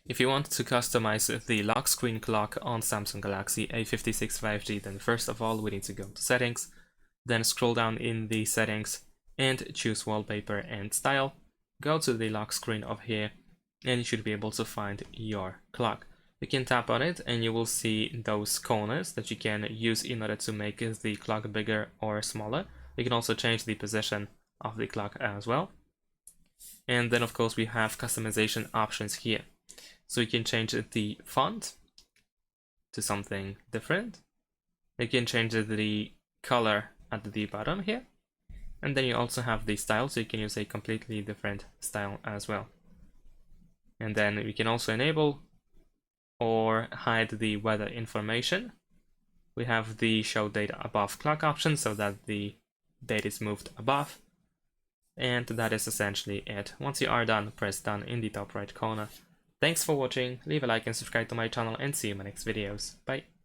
If you want to customize the lock screen clock on Samsung Galaxy A56 5G, then first of all we need to go to settings, then scroll down in the settings and choose wallpaper and style. Go to the lock screen over here and you should be able to find your clock. You can tap on it and you will see those corners that you can use in order to make the clock bigger or smaller. You can also change the position of the clock as well. And then of course we have customization options here. So you can change the font to something different. You can change the color at the bottom here. And then you also have the style, so you can use a completely different style as well. And then we can also enable or hide the weather information. We have the show data above clock option so that the date is moved above. And that is essentially it. Once you are done, press done in the top right corner. Thanks for watching, leave a like and subscribe to my channel and see you in my next videos. Bye!